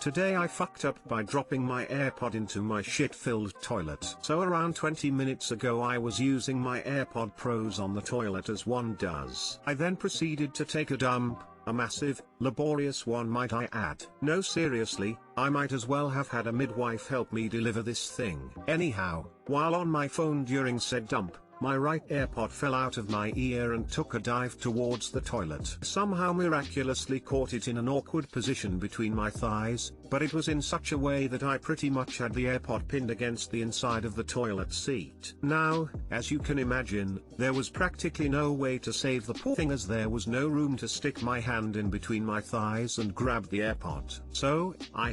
Today I fucked up by dropping my AirPod into my shit-filled toilet. So around 20 minutes ago I was using my AirPod Pros on the toilet as one does. I then proceeded to take a dump, a massive, laborious one might I add. No, seriously, I might as well have had a midwife help me deliver this thing. Anyhow, while on my phone during said dump, my right AirPod fell out of my ear and took a dive towards the toilet. Somehow miraculously caught it in an awkward position between my thighs, but it was in such a way that I pretty much had the AirPod pinned against the inside of the toilet seat. Now, as you can imagine, there was practically no way to save the poor thing as there was no room to stick my hand in between my thighs and grab the AirPod. So, I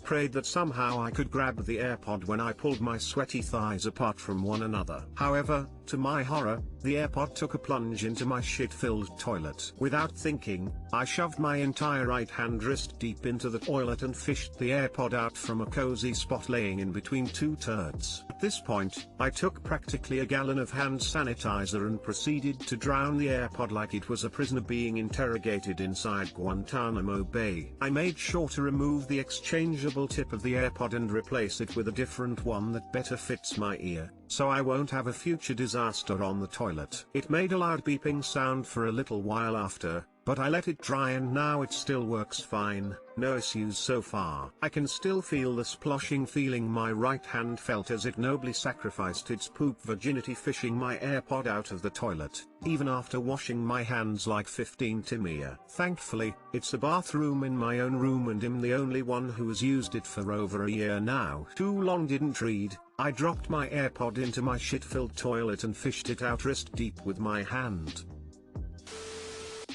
prayed that somehow I could grab the AirPod when I pulled my sweaty thighs apart from one another. However, to my horror, the AirPod took a plunge into my shit-filled toilet. Without thinking, I shoved my entire right hand wrist deep into the toilet and fished the AirPod out from a cozy spot laying in between two turds. At this point, I took practically a gallon of hand sanitizer and proceeded to drown the AirPod like it was a prisoner being interrogated inside Guantanamo Bay. I made sure to remove the exchangeable tip of the AirPod and replace it with a different one that better fits my ear, so I won't have a future disaster on the toilet. It made a loud beeping sound for a little while after, but I let it dry and now it still works fine, no issues so far. I can still feel the sploshing feeling my right hand felt as it nobly sacrificed its poop virginity fishing my AirPod out of the toilet, even after washing my hands like 15 timia. Thankfully, it's a bathroom in my own room and I'm the only one who has used it for over a year now. Too long didn't read. I dropped my AirPod into my shit-filled toilet and fished it out wrist deep with my hand.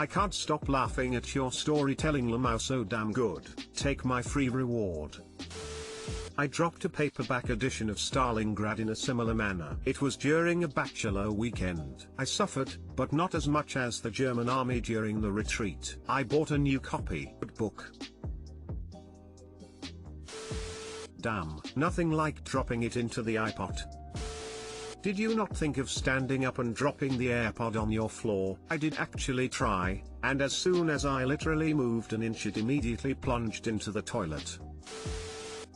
I can't stop laughing at your storytelling, Lamau, so damn good. Take my free reward. I dropped a paperback edition of Stalingrad in a similar manner. It was during a bachelor weekend. I suffered, but not as much as the German army during the retreat. I bought a new copy. Book. Damn, nothing like dropping it into the iPod. Did you not think of standing up and dropping the AirPod on your floor? I did actually try, and as soon as I literally moved an inch it immediately plunged into the toilet.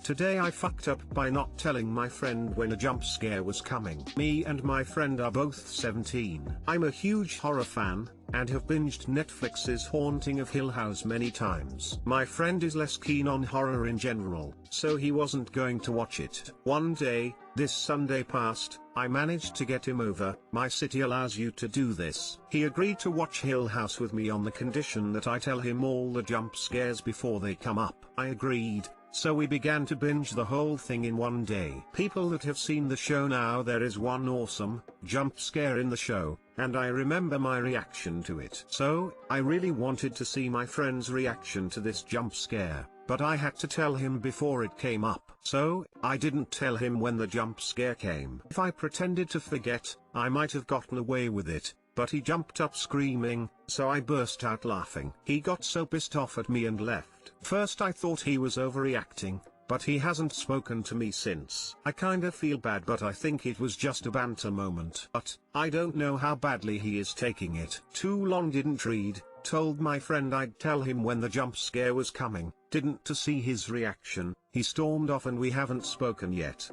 Today I fucked up by not telling my friend when a jump scare was coming. Me and my friend are both 17. I'm a huge horror fan, and have binged Netflix's Haunting of Hill House many times. My friend is less keen on horror in general, so he wasn't going to watch it. One day, this Sunday past, I managed to get him over. My city allows you to do this. He agreed to watch Hill House with me on the condition that I tell him all the jump scares before they come up. I agreed. So we began to binge the whole thing in one day. People that have seen the show now, there is one awesome jump scare in the show, and I remember my reaction to it. So, I really wanted to see my friend's reaction to this jump scare, but I had to tell him before it came up. So, I didn't tell him when the jump scare came. If I pretended to forget, I might have gotten away with it. But he jumped up screaming, so I burst out laughing. He got so pissed off at me and left. First I thought he was overreacting, but he hasn't spoken to me since. I kinda feel bad, but I think it was just a banter moment. But, I don't know how badly he is taking it. Too long didn't read, told my friend I'd tell him when the jump scare was coming, didn't to see his reaction, he stormed off and we haven't spoken yet.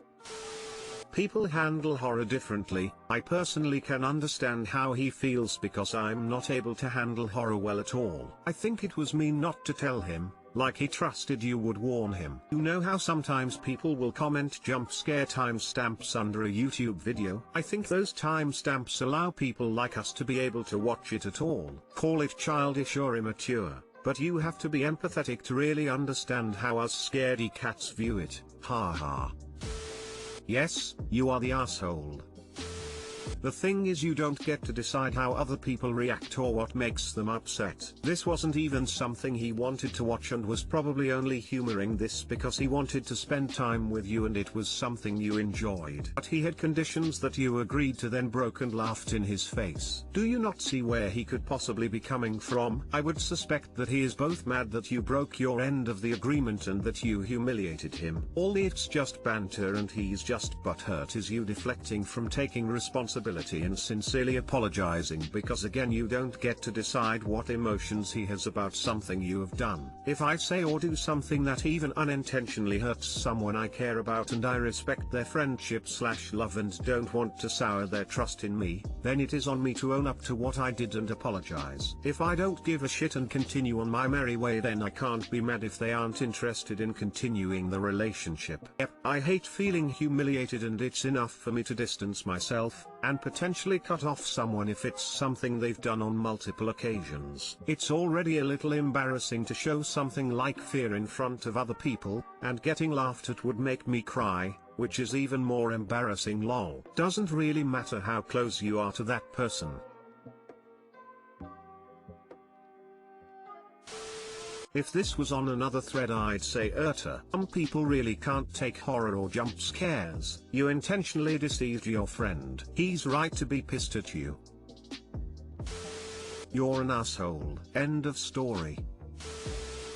People handle horror differently. I personally can understand how he feels because I'm not able to handle horror well at all. I think it was mean not to tell him, like he trusted you would warn him. You know how sometimes people will comment jump scare timestamps under a YouTube video? I think those timestamps allow people like us to be able to watch it at all. Call it childish or immature, but you have to be empathetic to really understand how us scaredy cats view it. Ha ha. Yes, you are the asshole. The thing is, you don't get to decide how other people react or what makes them upset. This wasn't even something he wanted to watch and was probably only humoring this because he wanted to spend time with you and it was something you enjoyed. But he had conditions that you agreed to, then broke and laughed in his face. Do you not see where he could possibly be coming from? I would suspect that he is both mad that you broke your end of the agreement and that you humiliated him. All it's just banter and he's just butthurt is you deflecting from taking responsibility responsibility in sincerely apologizing, because again you don't get to decide what emotions he has about something you have done. If I say or do something that even unintentionally hurts someone I care about and I respect their friendship/love and don't want to sour their trust in me, then it is on me to own up to what I did and apologize. If I don't give a shit and continue on my merry way, then I can't be mad if they aren't interested in continuing the relationship. Yep, I hate feeling humiliated, and it's enough for me to distance myself, and potentially cut off someone if it's something they've done on multiple occasions. It's already a little embarrassing to show something like fear in front of other people, and getting laughed at would make me cry, which is even more embarrassing. Lol. Doesn't really matter how close you are to that person. If this was on another thread I'd say some people really can't take horror or jump scares. You intentionally deceived your friend. He's right to be pissed at you. You're an asshole. End of story.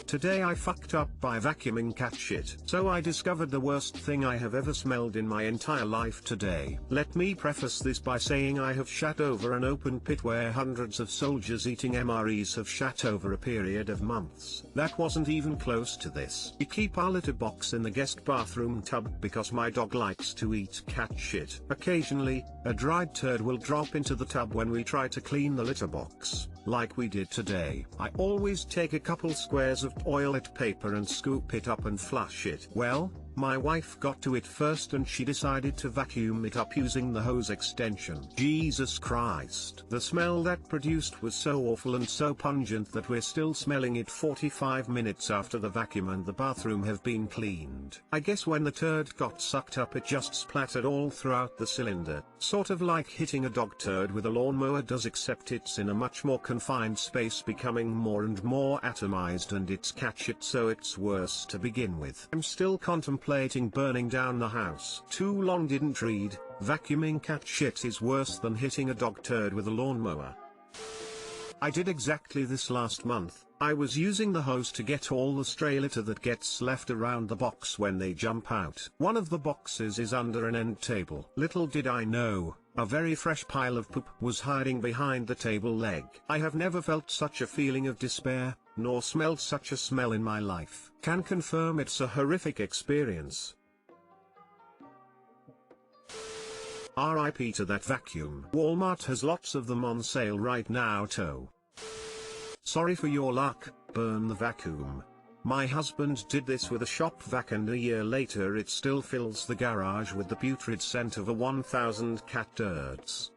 Today I fucked up by vacuuming cat shit. So I discovered the worst thing I have ever smelled in my entire life today. Let me preface this by saying I have shat over an open pit where hundreds of soldiers eating MREs have shat over a period of months. That wasn't even close to this. We keep our litter box in the guest bathroom tub because my dog likes to eat cat shit. Occasionally, a dried turd will drop into the tub when we try to clean the litter box, like we did today. I always take a couple squares of toilet paper and scoop it up and flush it. Well, my wife got to it first and she decided to vacuum it up using the hose extension. Jesus Christ. The smell that produced was so awful and so pungent that we're still smelling it 45 minutes after the vacuum and the bathroom have been cleaned. I guess when the turd got sucked up it just splattered all throughout the cylinder. Sort of like hitting a dog turd with a lawnmower does, except it's in a much more confined space, becoming more and more atomized, and it's cat shit, so it's worse to begin with. I'm still contemplating burning down the house. Too long didn't read. Vacuuming cat shit is worse than hitting a dog turd with a lawnmower. I did exactly this last month. I was using the hose to get all the stray litter that gets left around the box when they jump out. One of the boxes is under an end table. Little did I know, a very fresh pile of poop was hiding behind the table leg. I have never felt such a feeling of despair, nor smelled such a smell in my life. Can confirm it's a horrific experience. RIP to that vacuum. Walmart has lots of them on sale right now too. Sorry for your luck, burn the vacuum. My husband did this with a shop vac and a year later it still fills the garage with the putrid scent of 1,000 cat turds.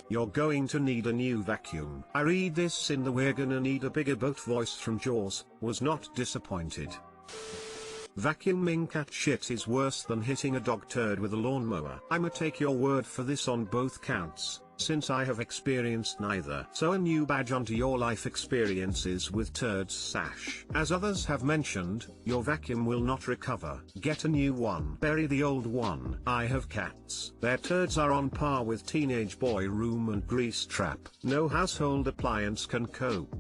You're going to need a new vacuum. I read this in the "we're gonna need a bigger boat" voice from Jaws, was not disappointed. Vacuuming cat shit is worse than hitting a dog turd with a lawnmower. I'ma take your word for this on both counts, since I have experienced neither. So a new badge onto your life experiences with turds sash. As others have mentioned, your vacuum will not recover. Get a new one. Bury the old one. I have cats. Their turds are on par with teenage boy room and grease trap. No household appliance can cope.